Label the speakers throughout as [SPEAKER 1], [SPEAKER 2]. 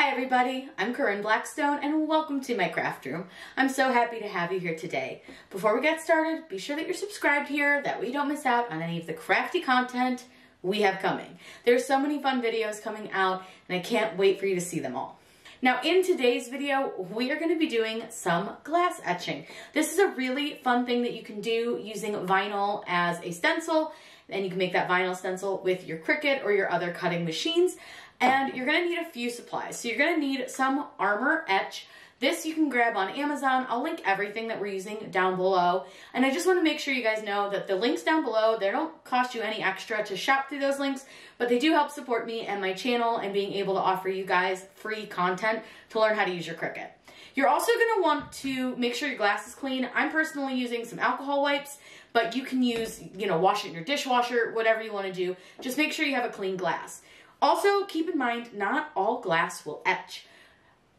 [SPEAKER 1] Hi everybody, I'm Corinne Blackstone and welcome to my craft room. I'm so happy to have you here today. Before we get started, be sure that you're subscribed here, that way you don't miss out on any of the crafty content we have coming. There's so many fun videos coming out and I can't wait for you to see them all. Now in today's video, we are going to be doing some glass etching. This is a really fun thing that you can do using vinyl as a stencil, and you can make that vinyl stencil with your Cricut or your other cutting machines. And you're gonna need a few supplies. So you're gonna need some armour etch. This you can grab on Amazon. I'll link everything that we're using down below. And I just wanna make sure you guys know that the links down below, they don't cost you any extra to shop through those links, but they do help support me and my channel and being able to offer you guys free content to learn how to use your Cricut. You're also gonna want to make sure your glass is clean. I'm personally using some alcohol wipes, but you can use, wash it in your dishwasher, whatever you wanna do. Just make sure you have a clean glass. Also, keep in mind, not all glass will etch.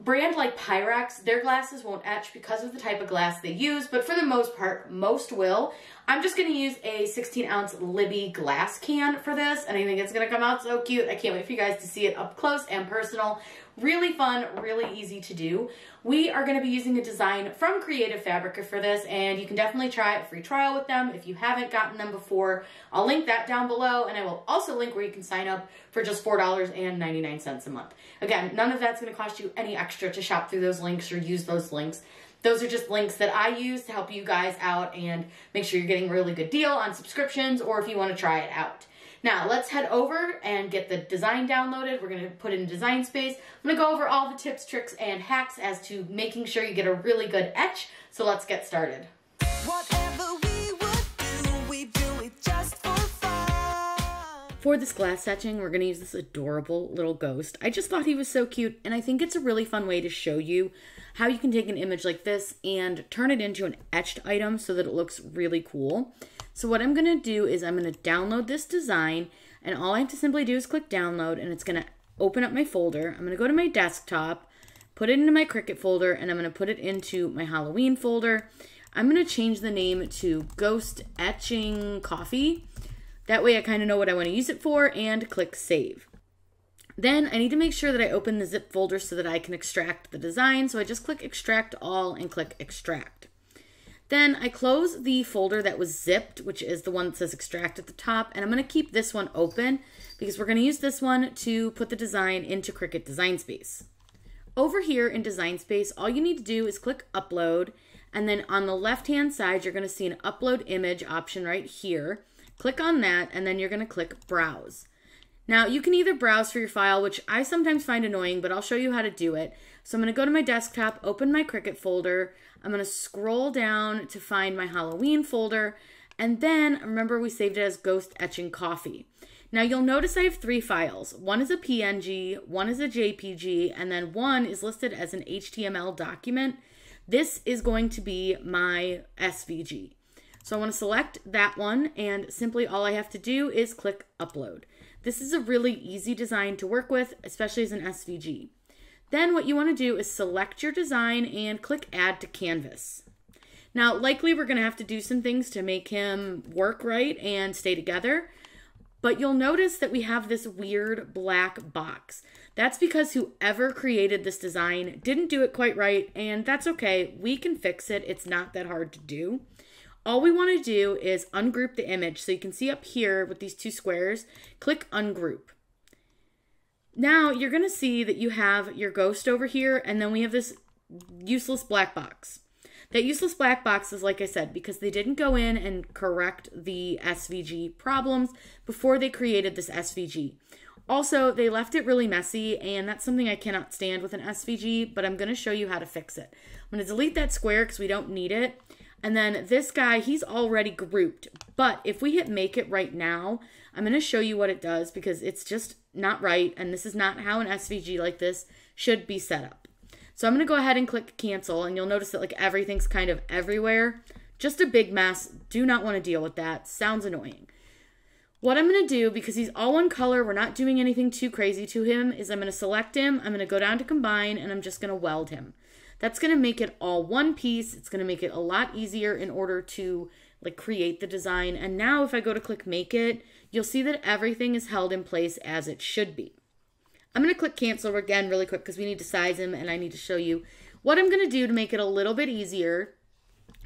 [SPEAKER 1] Brand like Pyrex, their glasses won't etch because of the type of glass they use, but for the most part, most will. I'm just gonna use a 16-ounce Libby glass can for this, and I think it's gonna come out so cute. I can't wait for you guys to see it up close and personal. Really fun, really easy to do. We are gonna be using a design from Creative Fabrica for this, and you can definitely try a free trial with them if you haven't gotten them before. I'll link that down below, and I will also link where you can sign up for just $4.99 a month. Again, none of that's gonna cost you any extra to shop through those links or use those links. Those are just links that I use to help you guys out and make sure you're getting a really good deal on subscriptions or if you want to try it out. Now, let's head over and get the design downloaded. We're going to put it in Design Space. I'm going to go over all the tips, tricks, and hacks as to making sure you get a really good etch. So let's get started. Whatever we would do, we do it just for fun. For this glass etching, we're going to use this adorable little ghost. I just thought he was so cute, and I think it's a really fun way to show you how you can take an image like this and turn it into an etched item so that it looks really cool. So what I'm going to do is I'm going to download this design, and all I have to simply do is click download, and it's going to open up my folder. I'm going to go to my desktop, put it into my Cricut folder, and I'm going to put it into my Halloween folder. I'm going to change the name to Ghost Etching Coffee. That way I kind of know what I want to use it for, and click save. Then I need to make sure that I open the zip folder so that I can extract the design. So I just click extract all and click extract. Then I close the folder that was zipped, which is the one that says extract at the top. And I'm going to keep this one open because we're going to use this one to put the design into Cricut Design Space. Over here in Design Space, all you need to do is click upload. And then on the left-hand side, you're going to see an upload image option right here. Click on that, and then you're going to click browse. Now, you can either browse for your file, which I sometimes find annoying, but I'll show you how to do it. So I'm going to go to my desktop, open my Cricut folder. I'm going to scroll down to find my Halloween folder. And then, remember we saved it as Ghost Etching Coffee. Now, you'll notice I have 3 files. One is a PNG, one is a JPG, and then one is listed as an HTML document. This is going to be my SVG. So I want to select that one, and simply all I have to do is click upload. This is a really easy design to work with, especially as an SVG. Then what you want to do is select your design and click add to canvas. Now, likely we're going to have to do some things to make him work right and stay together, but you'll notice that we have this weird black box. That's because whoever created this design didn't do it quite right, and that's okay. We can fix it. It's not that hard to do. All we want to do is ungroup the image. So you can see up here with these 2 squares, click ungroup. Now you're going to see that you have your ghost over here, and then we have this useless black box. That useless black box is, like I said, because they didn't go in and correct the SVG problems before they created this SVG. Also, they left it really messy, and that's something I cannot stand with an SVG, but I'm going to show you how to fix it. I'm going to delete that square because we don't need it. And then this guy, he's already grouped. But if we hit make it right now, I'm going to show you what it does because it's just not right. And this is not how an SVG like this should be set up. So I'm going to go ahead and click cancel. And you'll notice that like everything's kind of everywhere. Just a big mess. Do not want to deal with that. Sounds annoying. What I'm going to do, because he's all one color, we're not doing anything too crazy to him, is I'm going to select him. I'm going to go down to combine and I'm just going to weld him. That's going to make it all one piece. It's going to make it a lot easier in order to like create the design. And now if I go to click make it, you'll see that everything is held in place as it should be. I'm going to click cancel again really quick because we need to size him and I need to show you what I'm going to do to make it a little bit easier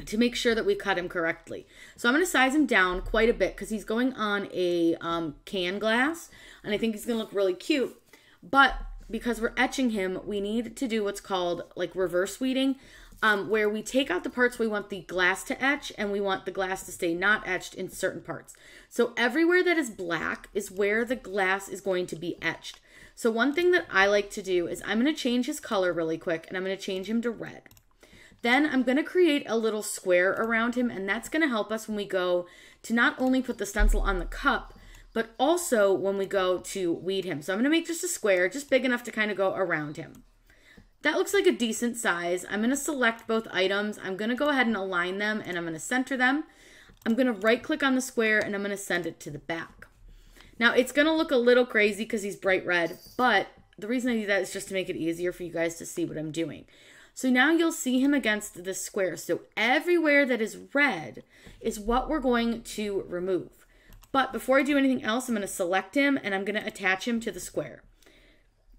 [SPEAKER 1] to make sure that we cut him correctly. So I'm going to size him down quite a bit because he's going on a can glass and I think he's going to look really cute. But because we're etching him, we need to do what's called like reverse weeding, where we take out the parts we want the glass to etch and we want the glass to stay not etched in certain parts. So everywhere that is black is where the glass is going to be etched. So one thing that I like to do is I'm going to change his color really quick and I'm going to change him to red. Then I'm going to create a little square around him, and that's going to help us when we go to not only put the stencil on the cup, but also when we go to weed him. So I'm going to make just a square, just big enough to kind of go around him. That looks like a decent size. I'm going to select both items. I'm going to go ahead and align them, and I'm going to center them. I'm going to right click on the square, and I'm going to send it to the back. Now it's going to look a little crazy because he's bright red, but the reason I do that is just to make it easier for you guys to see what I'm doing. So now you'll see him against the square. So everywhere that is red is what we're going to remove. But before I do anything else, I'm going to select him and I'm going to attach him to the square.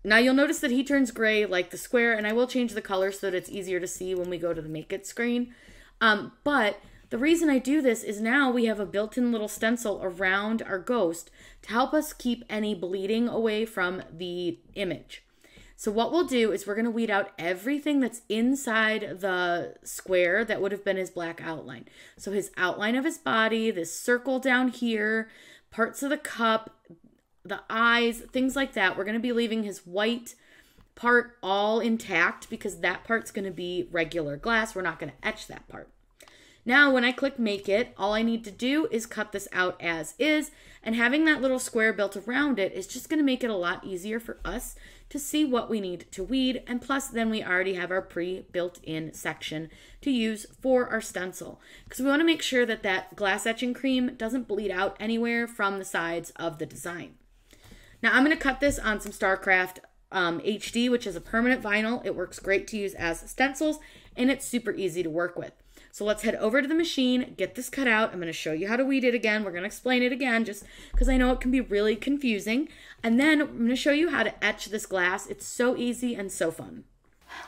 [SPEAKER 1] Now you'll notice that he turns gray like the square, and I will change the color so that it's easier to see when we go to the Make It screen. But the reason I do this is now we have a built-in little stencil around our ghost to help us keep any bleeding away from the image. So what we'll do is we're going to weed out everything that's inside the square that would have been his black outline. So his outline of his body, this circle down here, parts of the cup, the eyes, things like that. We're going to be leaving his white part all intact because that part's going to be regular glass. We're not going to etch that part. Now, when I click Make It, all I need to do is cut this out as is, and having that little square built around it is just going to make it a lot easier for us to see what we need to weed, and plus then we already have our pre-built-in section to use for our stencil, because we want to make sure that that glass etching cream doesn't bleed out anywhere from the sides of the design. Now I'm going to cut this on some StarCraft HD, which is a permanent vinyl. It works great to use as stencils, and it's super easy to work with. So let's head over to the machine, get this cut out. I'm going to show you how to weed it again. We're going to explain it again just because I know it can be really confusing. And then I'm going to show you how to etch this glass. It's so easy and so fun.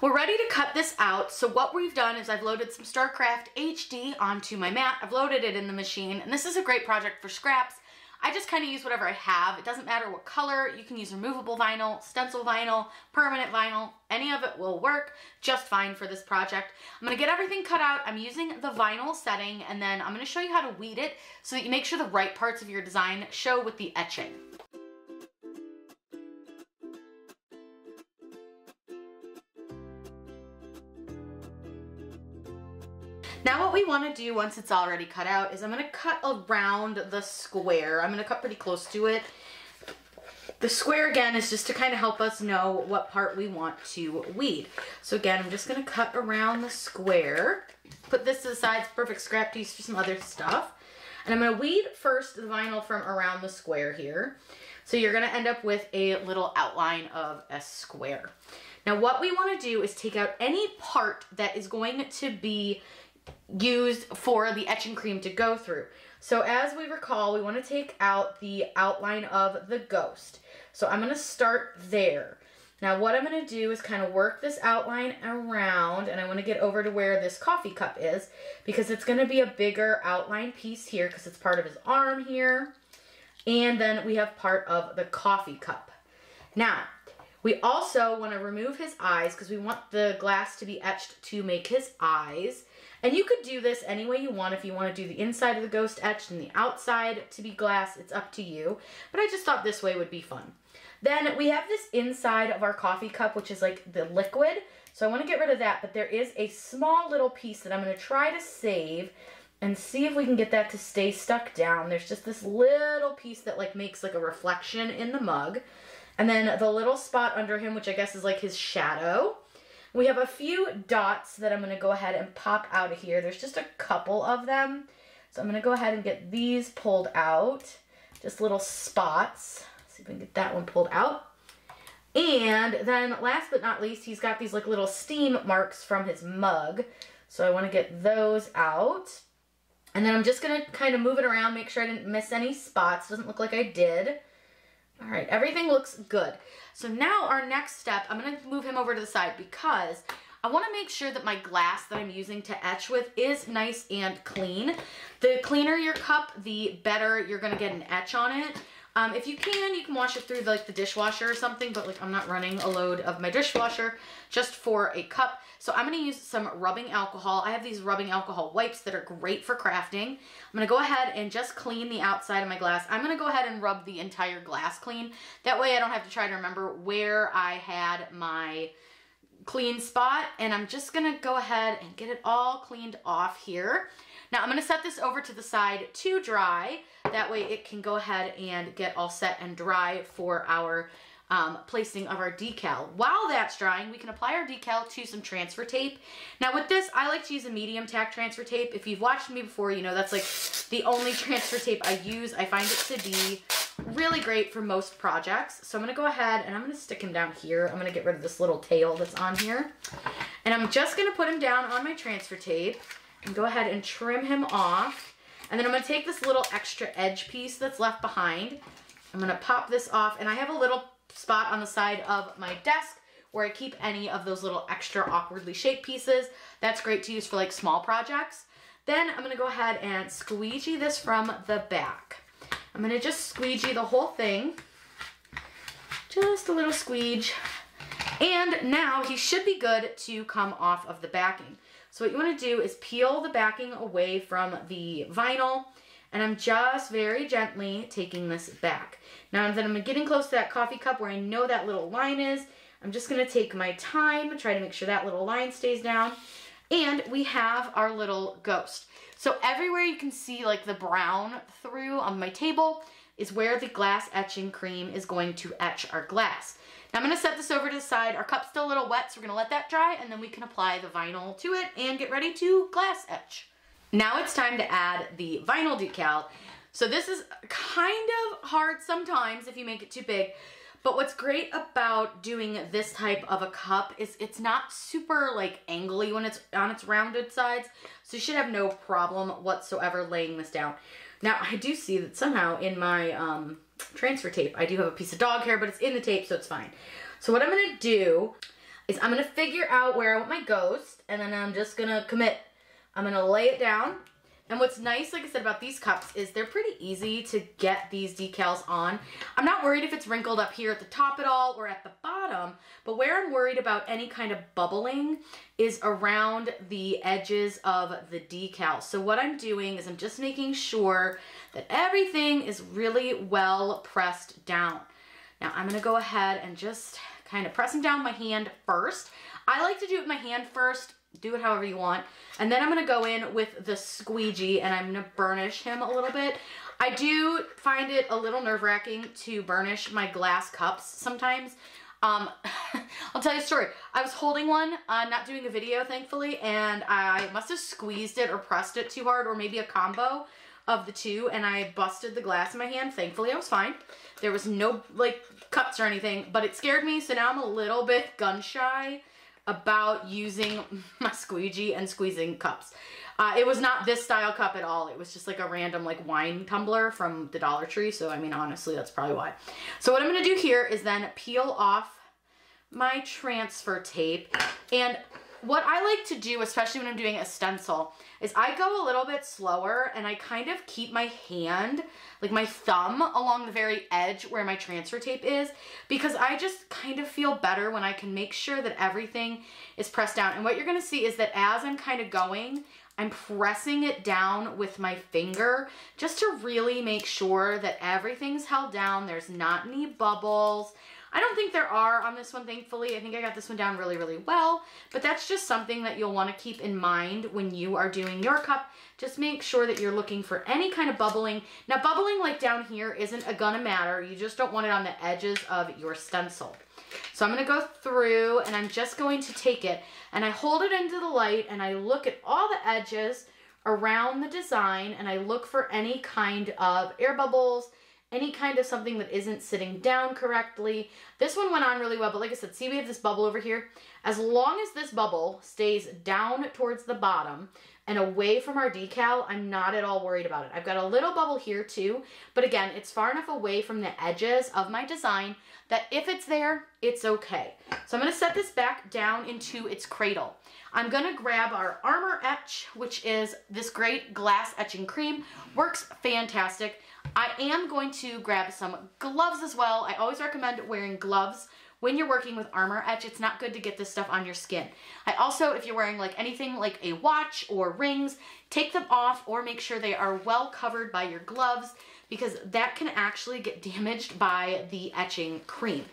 [SPEAKER 1] We're ready to cut this out. So what we've done is I've loaded some StarCraft HD onto my mat. I've loaded it in the machine, and this is a great project for scraps. I just kind of use whatever I have. It doesn't matter what color. You can use removable vinyl, stencil vinyl, permanent vinyl. Any of it will work just fine for this project. I'm going to get everything cut out. I'm using the vinyl setting, and then I'm going to show you how to weed it so that you make sure the right parts of your design show with the etching. Now what we want to do once it's already cut out is I'm going to cut around the square. I'm going to cut pretty close to it. The square again is just to kind of help us know what part we want to weed. So again, I'm just going to cut around the square. Put this to the side. It's perfect scrap to use for some other stuff. And I'm going to weed first the vinyl from around the square here. So you're going to end up with a little outline of a square. Now what we want to do is take out any part that is going to be used for the etching cream to go through. So as we recall, we want to take out the outline of the ghost. So I'm going to start there. Now what I'm going to do is kind of work this outline around, and I want to get over to where this coffee cup is because it's going to be a bigger outline piece here because it's part of his arm here. And then we have part of the coffee cup. Now, we also want to remove his eyes because we want the glass to be etched to make his eyes. And you could do this any way you want. If you want to do the inside of the ghost etched and the outside to be glass, it's up to you. But I just thought this way would be fun. Then we have this inside of our coffee cup, which is like the liquid. So I want to get rid of that, but there is a small little piece that I'm going to try to save and see if we can get that to stay stuck down. There's just this little piece that like makes like a reflection in the mug. And then the little spot under him, which I guess is like his shadow. We have a few dots that I'm going to go ahead and pop out of here. There's just a couple of them. So I'm going to go ahead and get these pulled out. Just little spots. See if we can get that one pulled out. And then last but not least, he's got these like little steam marks from his mug. So I want to get those out. And then I'm just going to kind of move it around, make sure I didn't miss any spots. Doesn't look like I did. All right, everything looks good. So now our next step, I'm gonna move him over to the side because I wanna make sure that my glass that I'm using to etch with is nice and clean. The cleaner your cup, the better you're gonna get an etch on it. If you can wash it through like the dishwasher or something, but like I'm not running a load of my dishwasher just for a cup. So I'm gonna use some rubbing alcohol. I have these rubbing alcohol wipes that are great for crafting. I'm gonna go ahead and just clean the outside of my glass. I'm gonna go ahead and rub the entire glass clean. That way I don't have to try to remember where I had my clean spot. And I'm just gonna go ahead and get it all cleaned off here. Now I'm gonna set this over to the side to dry. That way it can go ahead and get all set and dry for our placing of our decal. While that's drying, we can apply our decal to some transfer tape. Now with this, I like to use a medium tack transfer tape. If you've watched me before, you know that's like the only transfer tape I use. I find it to be really great for most projects. So I'm gonna go ahead and I'm gonna stick him down here. I'm gonna get rid of this little tail that's on here. And I'm just gonna put him down on my transfer tape and go ahead and trim him off. And then I'm gonna take this little extra edge piece that's left behind. I'm gonna pop this off, and I have a little spot on the side of my desk where I keep any of those little extra awkwardly shaped pieces. That's great to use for like small projects. Then I'm gonna go ahead and squeegee this from the back. I'm gonna just squeegee the whole thing. Just a little squeege. And now he should be good to come off of the backing. So what you want to do is peel the backing away from the vinyl, and I'm just very gently taking this back. Now that I'm getting close to that coffee cup where I know that little line is, I'm just going to take my time, try to make sure that little line stays down, and we have our little ghost. So everywhere you can see like the brown through on my table is where the glass etching cream is going to etch our glass. Now I'm going to set this over to the side. Our cup's still a little wet, so we're going to let that dry, and then we can apply the vinyl to it and get ready to glass etch. Now it's time to add the vinyl decal. So this is kind of hard sometimes if you make it too big, but what's great about doing this type of a cup is it's not super like angly when it's on its rounded sides, so you should have no problem whatsoever laying this down. Now I do see that somehow in my transfer tape, I do have a piece of dog hair, but it's in the tape, so it's fine. So what I'm gonna do is I'm gonna figure out where I want my ghost, and then I'm just gonna commit. I'm gonna lay it down. And what's nice, like I said, about these cups is they're pretty easy to get these decals on. I'm not worried if it's wrinkled up here at the top at all or at the bottom, but where I'm worried about any kind of bubbling is around the edges of the decal. So what I'm doing is I'm just making sure that everything is really well pressed down. Now I'm gonna go ahead and just kind of pressing down my hand first. I like to do it with my hand first. Do it however you want. And then I'm going to go in with the squeegee and I'm going to burnish him a little bit. I do find it a little nerve-wracking to burnish my glass cups sometimes. I'll tell you a story. I was holding one, not doing a video thankfully, and I must have squeezed it or pressed it too hard, or maybe a combo of the two, and I busted the glass in my hand. Thankfully I was fine. There was no like cuts or anything, but it scared me, so now I'm a little bit gun shy about using my squeegee and squeezing cups. It was not this style cup at all. It was just like a random like wine tumbler from the Dollar Tree. So I mean, honestly, that's probably why. So what I'm gonna do here is then peel off my transfer tape. And what I like to do, especially when I'm doing a stencil, is I go a little bit slower and I kind of keep my hand, like my thumb, along the very edge where my transfer tape is, because I just kind of feel better when I can make sure that everything is pressed down. And what you're gonna see is that as I'm kind of going, I'm pressing it down with my finger just to really make sure that everything's held down. There's not any bubbles. I don't think there are on this one, thankfully. I think I got this one down really, really well, but that's just something that you'll want to keep in mind when you are doing your cup. Just make sure that you're looking for any kind of bubbling. Now, bubbling like down here isn't gonna matter. You just don't want it on the edges of your stencil. So I'm gonna go through and I'm just going to take it and I hold it into the light and I look at all the edges around the design and I look for any kind of air bubbles, any kind of something that isn't sitting down correctly. This one went on really well, but like I said, see we have this bubble over here? As long as this bubble stays down towards the bottom, and away from our decal, I'm not at all worried about it. I've got a little bubble here too, but again, it's far enough away from the edges of my design that if it's there, it's okay. So I'm gonna set this back down into its cradle. I'm gonna grab our Armour Etch, which is this great glass etching cream. Works fantastic. I am going to grab some gloves as well. I always recommend wearing gloves when you're working with Armour Etch. It's not good to get this stuff on your skin. I also, if you're wearing like anything like a watch or rings, take them off or make sure they are well covered by your gloves, because that can actually get damaged by the etching cream.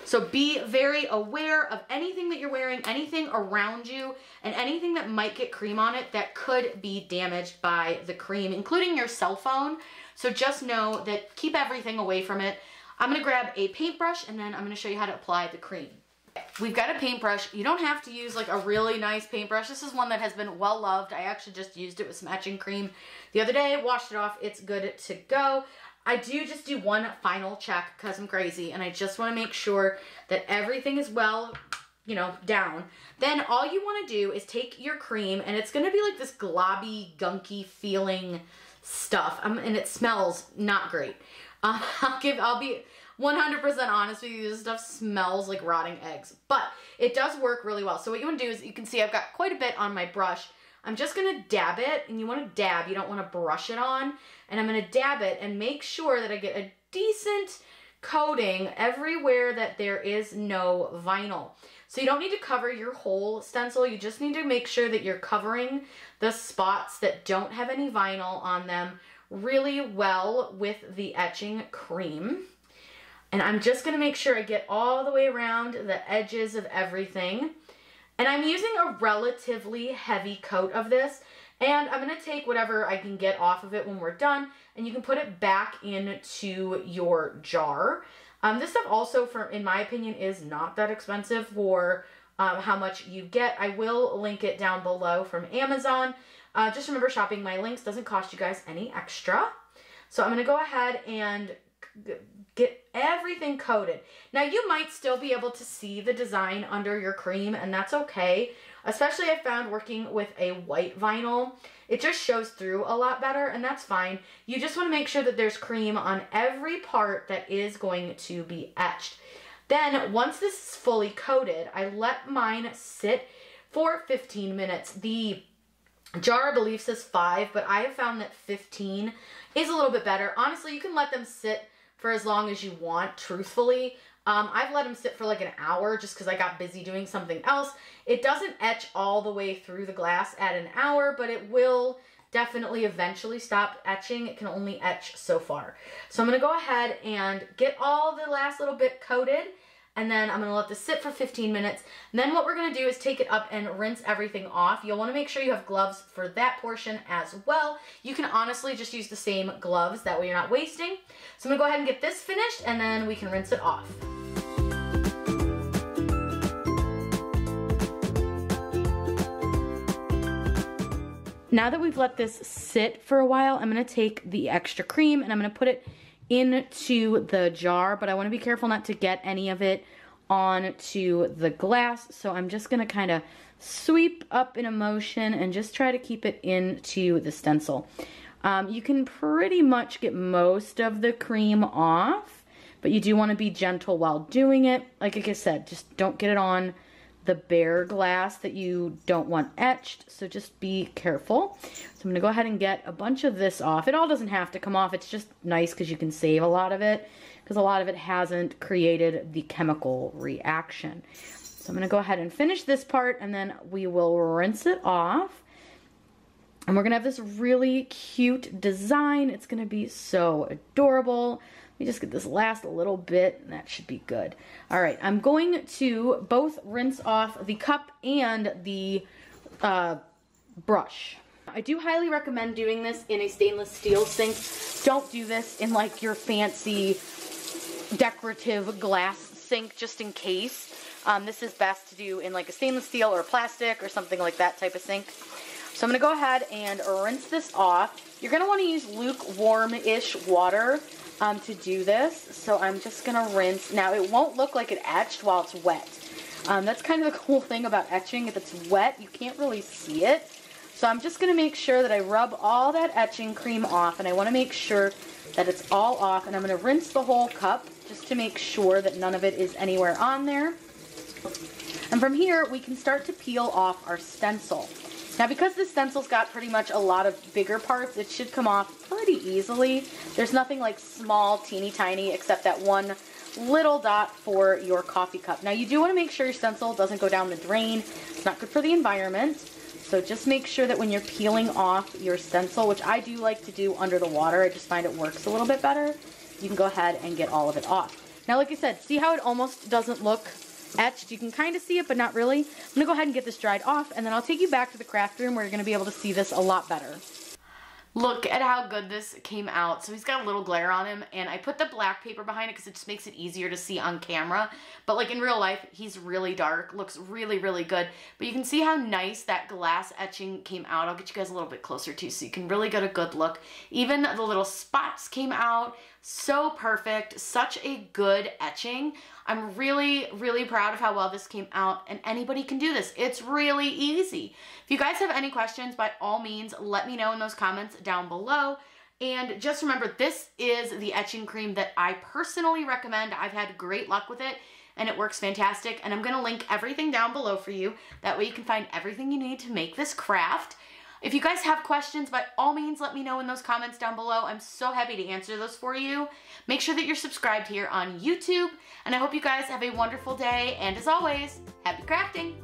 [SPEAKER 1] So be very aware of anything that you're wearing, anything around you, and anything that might get cream on it that could be damaged by the cream, including your cell phone. So just know that keep everything away from it. I'm gonna grab a paintbrush and then I'm gonna show you how to apply the cream. We've got a paintbrush. You don't have to use like a really nice paintbrush. This is one that has been well loved. I actually just used it with some etching cream the other day, washed it off. It's good to go. I do just do one final check because I'm crazy and I just want to make sure that everything is well, you know, down. Then all you want to do is take your cream, and it's going to be like this globby, gunky feeling stuff, and it smells not great. I'll be 100% honest with you, this stuff smells like rotting eggs, but it does work really well. So what you want to do is, you can see I've got quite a bit on my brush. I'm just going to dab it, and you want to dab, you don't want to brush it on, and I'm going to dab it and make sure that I get a decent coating everywhere that there is no vinyl. So you don't need to cover your whole stencil, you just need to make sure that you're covering the spots that don't have any vinyl on them really well with the etching cream. And I'm just going to make sure I get all the way around the edges of everything. And I'm using a relatively heavy coat of this, and I'm going to take whatever I can get off of it when we're done, and you can put it back into your jar. This stuff also, in my opinion, is not that expensive for how much you get. I will link it down below from Amazon. Just remember, shopping my links doesn't cost you guys any extra. So I'm going to go ahead and get everything coated. Now you might still be able to see the design under your cream, and that's okay. Especially I found working with a white vinyl, it just shows through a lot better, and that's fine. You just want to make sure that there's cream on every part that is going to be etched. Then once this is fully coated, I let mine sit for 15 minutes. The jar, I believe, says 5, but I have found that 15 is a little bit better. Honestly, you can let them sit for as long as you want, truthfully. I've let them sit for like an hour just because I got busy doing something else. It doesn't etch all the way through the glass at an hour, but it will definitely eventually stop etching. It can only etch so far. So I'm going to go ahead and get all the last little bit coated, and then I'm going to let this sit for 15 minutes. And then what we're going to do is take it up and rinse everything off. You'll want to make sure you have gloves for that portion as well. You can honestly just use the same gloves, that way you're not wasting. So I'm going to go ahead and get this finished, and then we can rinse it off. Now that we've let this sit for a while, I'm going to take the extra cream and I'm going to put it into the jar, but I want to be careful not to get any of it onto the glass. So I'm just going to kind of sweep up in a motion and just try to keep it into the stencil. You can pretty much get most of the cream off, but you do want to be gentle while doing it. Like I said, just don't get it on the bare glass that you don't want etched, so just be careful. So I'm going to go ahead and get a bunch of this off. It all doesn't have to come off, it's just nice because you can save a lot of it, because a lot of it hasn't created the chemical reaction. So I'm going to go ahead and finish this part, and then we will rinse it off. And we're going to have this really cute design. It's going to be so adorable. Let me just get this last little bit, and that should be good. All right, I'm going to both rinse off the cup and the brush. I do highly recommend doing this in a stainless steel sink. Don't do this in like your fancy decorative glass sink, just in case. This is best to do in like a stainless steel or plastic or something like that type of sink. So I'm going to go ahead and rinse this off. You're going to want to use lukewarm-ish water to do this. So I'm just going to rinse. Now, it won't look like it etched while it's wet. That's kind of the cool thing about etching. If it's wet, you can't really see it. So I'm just gonna make sure that I rub all that etching cream off, and I wanna make sure that it's all off, and I'm gonna rinse the whole cup just to make sure that none of it is anywhere on there. And from here, we can start to peel off our stencil. Now, because this stencil's got pretty much a lot of bigger parts, it should come off pretty easily. There's nothing like small, teeny tiny, except that one little dot for your coffee cup. Now, you do want to make sure your stencil doesn't go down the drain. It's not good for the environment. So just make sure that when you're peeling off your stencil, which I do like to do under the water, I just find it works a little bit better, you can go ahead and get all of it off. Now, like I said, see how it almost doesn't look etched? You can kind of see it, but not really. I'm gonna go ahead and get this dried off, and then I'll take you back to the craft room where you're gonna be able to see this a lot better. Look at how good this came out. So he's got a little glare on him, and I put the black paper behind it because it just makes it easier to see on camera. But like in real life, he's really dark, looks really, really good. But you can see how nice that glass etching came out. I'll get you guys a little bit closer too so you can really get a good look. Even the little spots came out so perfect, such a good etching. I'm really, really proud of how well this came out, and anybody can do this. It's really easy. If you guys have any questions, by all means, let me know in those comments down below. And just remember, this is the etching cream that I personally recommend. I've had great luck with it, and it works fantastic. And I'm gonna link everything down below for you. That way you can find everything you need to make this craft. If you guys have questions, by all means, let me know in those comments down below. I'm so happy to answer those for you. Make sure that you're subscribed here on YouTube, and I hope you guys have a wonderful day, and as always, happy crafting!